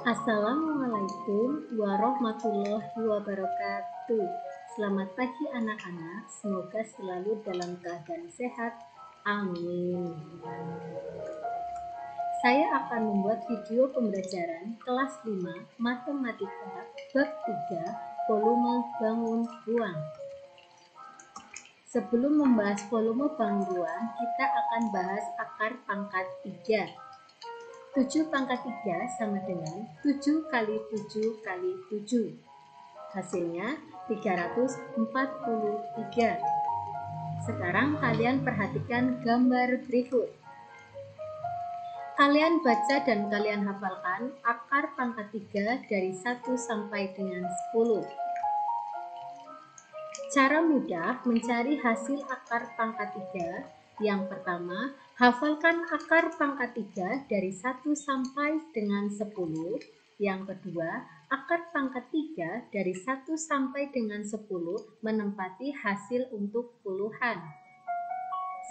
Assalamualaikum warahmatullahi wabarakatuh. Selamat pagi anak-anak, semoga selalu dalam keadaan sehat. Amin. Saya akan membuat video pembelajaran kelas 5 Matematika bab 3 volume bangun ruang. Sebelum membahas volume bangun ruang, kita akan bahas akar pangkat 3. 7 pangkat 3 sama dengan 7 kali 7 kali 7. Hasilnya 343. Sekarang kalian perhatikan gambar berikut. Kalian baca dan kalian hafalkan akar pangkat 3 dari 1 sampai dengan 10. Cara mudah mencari hasil akar pangkat 3. Yang pertama, hafalkan akar pangkat 3 dari 1 sampai dengan 10. Yang kedua, akar pangkat 3 dari 1 sampai dengan 10 menempati hasil untuk puluhan.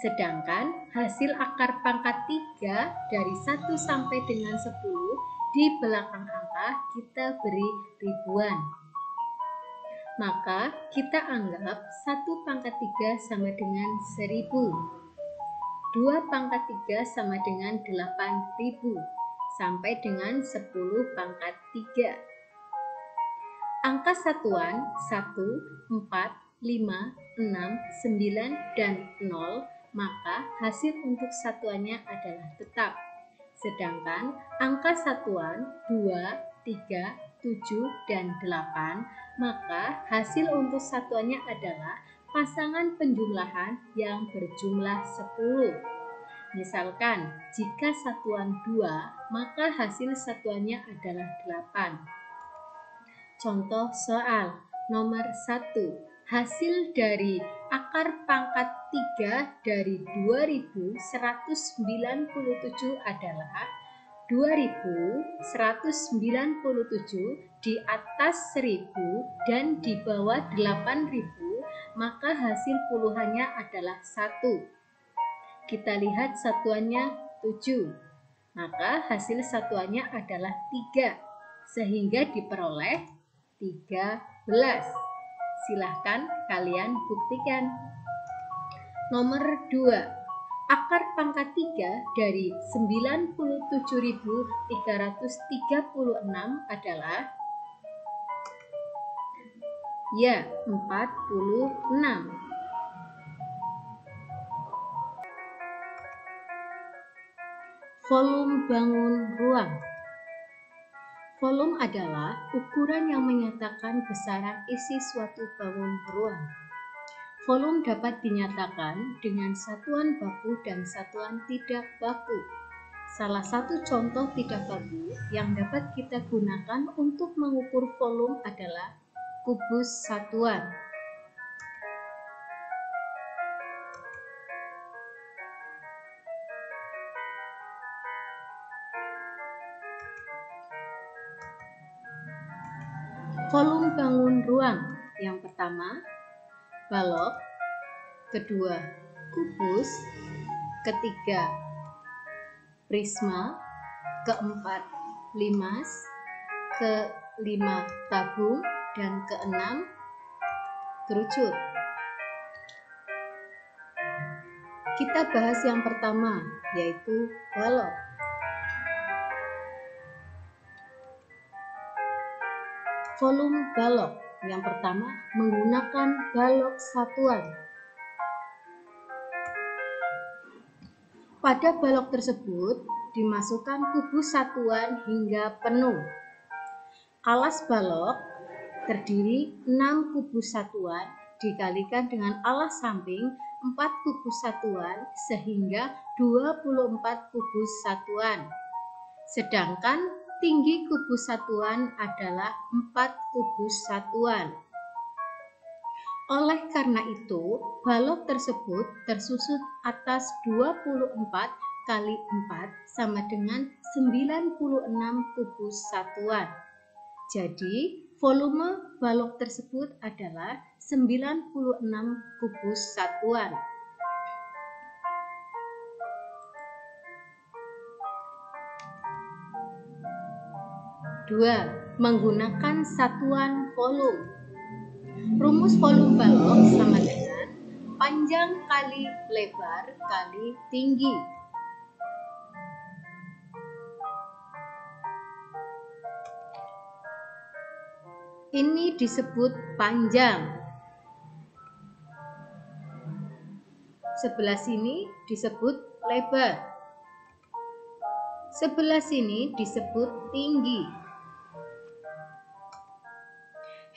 Sedangkan hasil akar pangkat 3 dari 1 sampai dengan 10 di belakang angka kita beri ribuan. Maka kita anggap 1 pangkat 3 sama dengan 1000. 2 pangkat 3 sama dengan 8000 sampai dengan 10 pangkat 3. Angka satuan 1, 4, 5, 6, 9, dan 0, maka hasil untuk satuannya adalah tetap. Sedangkan angka satuan 2, 3, 7, dan 8, maka hasil untuk satuannya adalah pasangan penjumlahan yang berjumlah 10. Misalkan, jika satuan 2, maka hasil satuannya adalah 8. Contoh soal nomor 1. Hasil dari akar pangkat 3 dari 2197 adalah 2197 di atas 1000 dan di bawah 8000, maka hasil puluhannya adalah 1. Kita lihat satuannya 7, maka hasil satuannya adalah 3, sehingga diperoleh 13. Silahkan kalian buktikan. Nomor 2. Akar pangkat 3 dari 97.336 adalah 46. Volume bangun ruang. Volume adalah ukuran yang menyatakan besaran isi suatu bangun ruang. Volume dapat dinyatakan dengan satuan baku dan satuan tidak baku. Salah satu contoh tidak baku yang dapat kita gunakan untuk mengukur volume adalah kubus satuan. Volume bangun ruang. Yang pertama, balok. Kedua, kubus. Ketiga, prisma. Keempat, limas. Kelima, tabung. Dan keenam, kerucut. Kita bahas yang pertama, yaitu balok. Volume balok. Yang pertama, menggunakan balok satuan. Pada balok tersebut dimasukkan kubus satuan hingga penuh. Alas balok terdiri 6 kubus satuan dikalikan dengan alas samping 4 kubus satuan sehingga 24 kubus satuan. Sedangkan tinggi kubus satuan adalah 4 kubus satuan. Oleh karena itu, balok tersebut tersusun atas 24 kali 4 sama dengan 96 kubus satuan. Jadi, volume balok tersebut adalah 96 kubus satuan. 2. Menggunakan satuan volume. Rumus volume balok sama dengan panjang kali lebar kali tinggi. Ini disebut panjang. Sebelah sini disebut lebar. Sebelah sini disebut tinggi.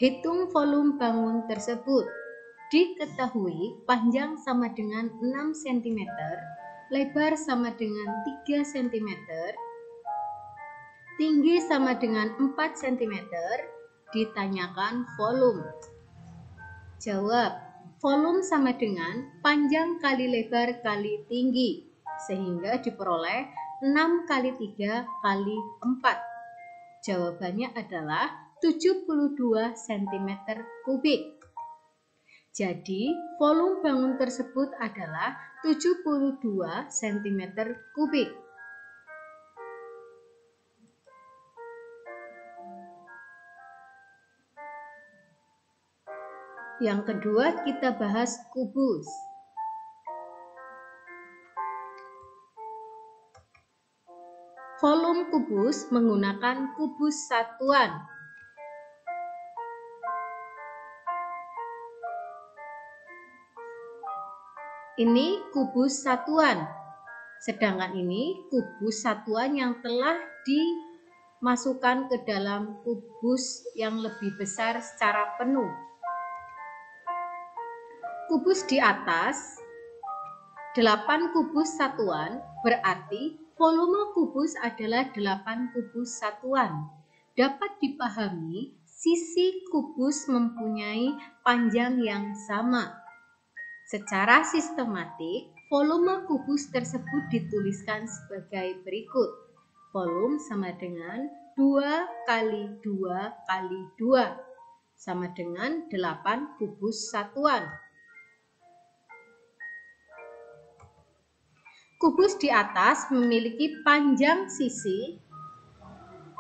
Hitung volume bangun tersebut. Diketahui panjang sama dengan 6 cm, lebar sama dengan 3 cm, tinggi sama dengan 4 cm, ditanyakan volume. Jawab, volume sama dengan panjang kali lebar kali tinggi, sehingga diperoleh 6 kali 3 kali 4. Jawabannya adalah 72 cm kubik. Jadi, volume bangun tersebut adalah 72 cm kubik. Yang kedua, kita bahas kubus. Volume kubus menggunakan kubus satuan. Ini kubus satuan, sedangkan ini kubus satuan yang telah dimasukkan ke dalam kubus yang lebih besar secara penuh. Kubus di atas 8 kubus satuan, berarti volume kubus adalah 8 kubus satuan. Dapat dipahami, sisi kubus mempunyai panjang yang sama. Secara sistematik, volume kubus tersebut dituliskan sebagai berikut. Volume sama dengan 2 kali 2 kali 2, sama dengan 8 kubus satuan. Kubus di atas memiliki panjang sisi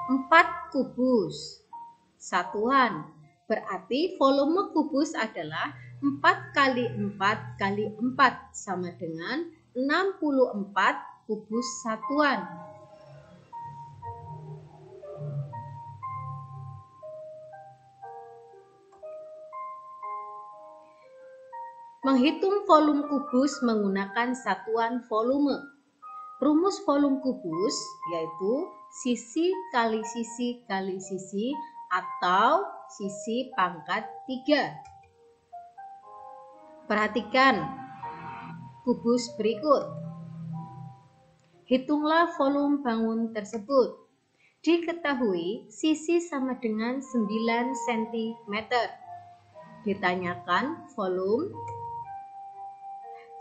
4 kubus satuan. Berarti volume kubus adalah 4 kali 4 kali 4 sama dengan 64 kubus satuan. Menghitung volume kubus menggunakan satuan volume. Rumus volume kubus yaitu sisi kali sisi kali sisi atau sisi pangkat 3. Perhatikan kubus berikut. Hitunglah volume bangun tersebut. Diketahui sisi sama dengan 9 cm. Ditanyakan volume.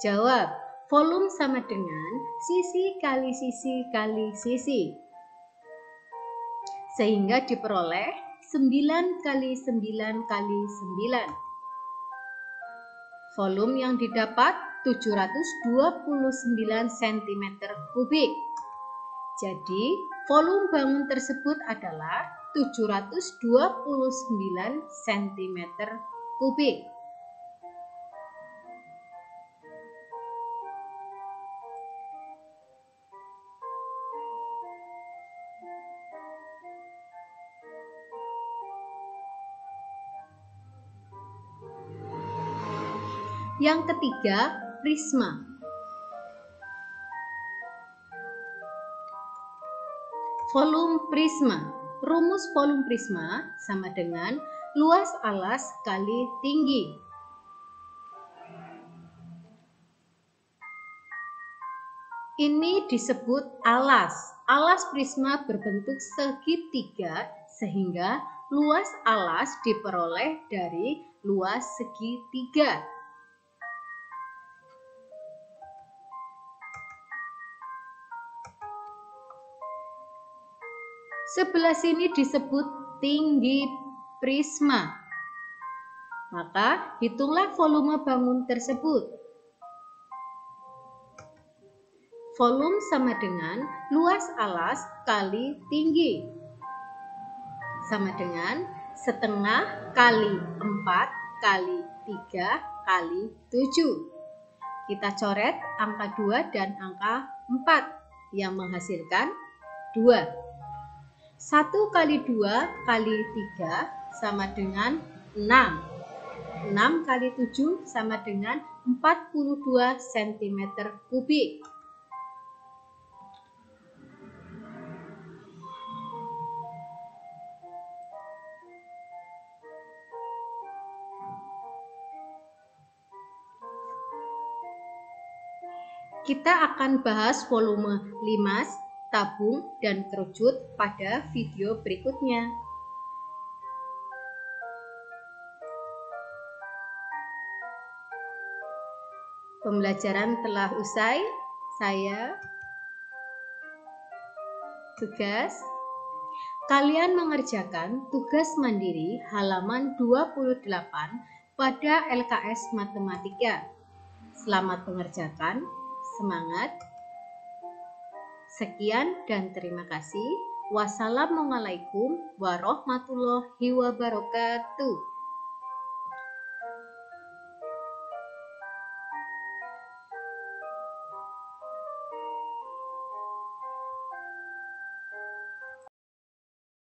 Jawab, volume sama dengan sisi kali sisi kali sisi. Sehingga diperoleh 9 kali 9 kali 9. Volume yang didapat 729 cm kubik. Jadi, volume bangun tersebut adalah 729 cm kubik. Yang ketiga, prisma. Volume prisma. Rumus volume prisma sama dengan luas alas kali tinggi. Ini disebut alas. Alas prisma berbentuk segitiga sehingga luas alas diperoleh dari luas segitiga. Sebelah sini disebut tinggi prisma. Maka hitunglah volume bangun tersebut. Volume sama dengan luas alas kali tinggi. sama dengan setengah kali 4 kali 3 kali 7. Kita coret angka 2 dan angka 4 yang menghasilkan 2. 1 kali 2 kali 3 sama dengan 6. 6 kali 7 sama dengan 42 cm kubik. Kita akan bahas volume limas, tabung, dan kerucut pada video berikutnya. Pembelajaran telah usai. Kalian mengerjakan tugas mandiri halaman 28 pada LKS Matematika. Selamat mengerjakan. Semangat. Sekian dan terima kasih. Wassalamualaikum warahmatullahi wabarakatuh.